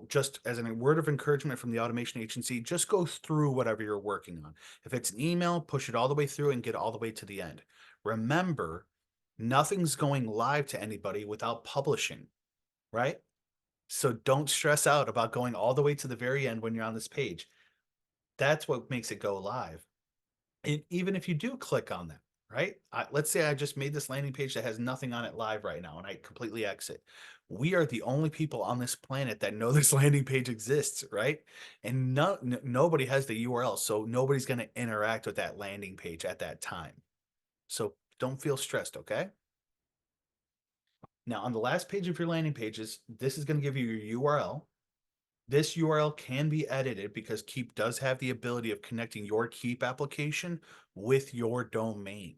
just as a word of encouragement from the automation agency, just go through whatever you're working on. If it's an email, push it all the way through and get all the way to the end. Remember, nothing's going live to anybody without publishing, right? So don't stress out about going all the way to the very end when you're on this page. That's what makes it go live. And even if you do click on that, right? Let's say I just made this landing page that has nothing on it live right now and I completely exit. We are the only people on this planet that know this landing page exists, right? And nobody has the URL. So nobody's going to interact with that landing page at that time. So don't feel stressed, okay? Now, on the last page of your landing pages, this is going to give you your URL. This URL can be edited because Keap does have the ability of connecting your Keap application with your domain.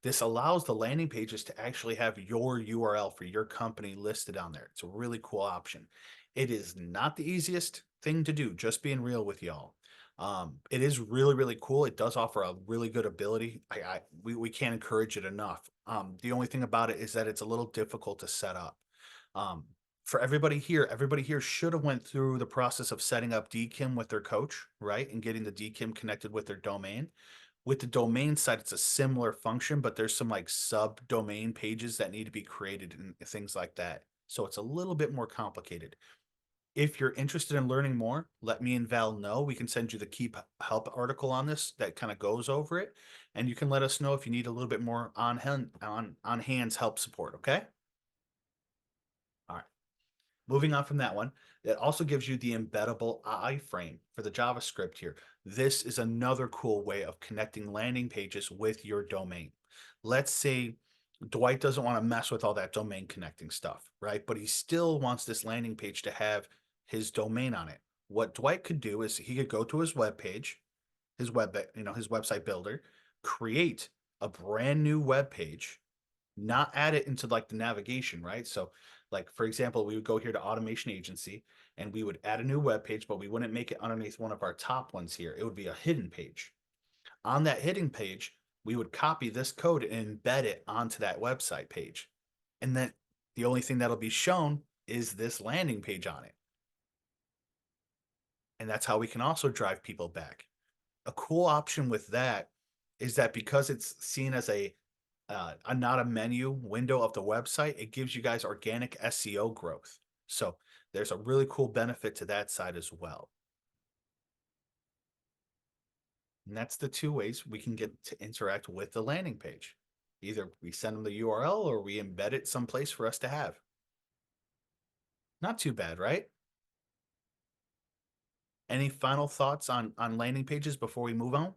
This allows the landing pages to actually have your URL for your company listed on there. It's a really cool option. It is not the easiest thing to do, just being real with y'all. It is really, really cool. It does offer a really good ability. We can't encourage it enough. The only thing about it is that it's a little difficult to set up. Um, for everybody here should have went through the process of setting up DKIM with their coach, right? And getting the DKIM connected with their domain. With the domain side, it's a similar function, but there's some like subdomain pages that need to be created and things like that. So it's a little bit more complicated. If you're interested in learning more, let me and Val know. We can send you the Keap help article on this that kind of goes over it. And you can let us know if you need a little bit more on hands help support. Okay. All right. Moving on from that one, it also gives you the embeddable iframe for the JavaScript here. This is another cool way of connecting landing pages with your domain. Let's say Dwight doesn't want to mess with all that domain connecting stuff, right? But he still wants this landing page to have his domain on it. What Dwight could do is he could go to his web page, his website builder, create a brand new web page, not add it into like the navigation, right? So like for example, we would go here to automation agency and we would add a new web page, but we wouldn't make it underneath one of our top ones here. It would be a hidden page. On that hidden page, we would copy this code and embed it onto that website page. And then the only thing that'll be shown is this landing page on it. And that's how we can also drive people back. A cool option with that is that because it's seen as a not a menu window of the website, it gives you guys organic SEO growth. So there's a really cool benefit to that side as well. And that's the two ways we can get to interact with the landing page. Either we send them the URL or we embed it someplace for us to have. Not too bad, right? Any final thoughts on landing pages before we move on?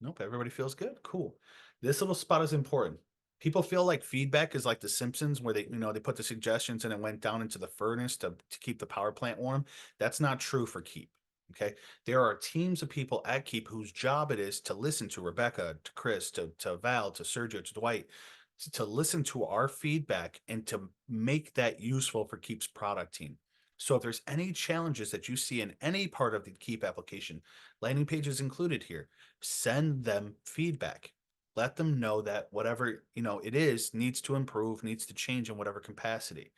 Nope, everybody feels good. Cool. This little spot is important. People feel like feedback is like the Simpsons where they put the suggestions and it went down into the furnace to keep the power plant warm. That's not true for Keap. Okay. There are teams of people at Keap whose job it is to listen to Rebecca, to Chris, to Val, to Sergio, to Dwight, to listen to our feedback and to make that useful for Keap's product team. So if there's any challenges that you see in any part of the Keap application, landing pages included here, send them feedback. Let them know that whatever it is needs to improve, needs to change in whatever capacity.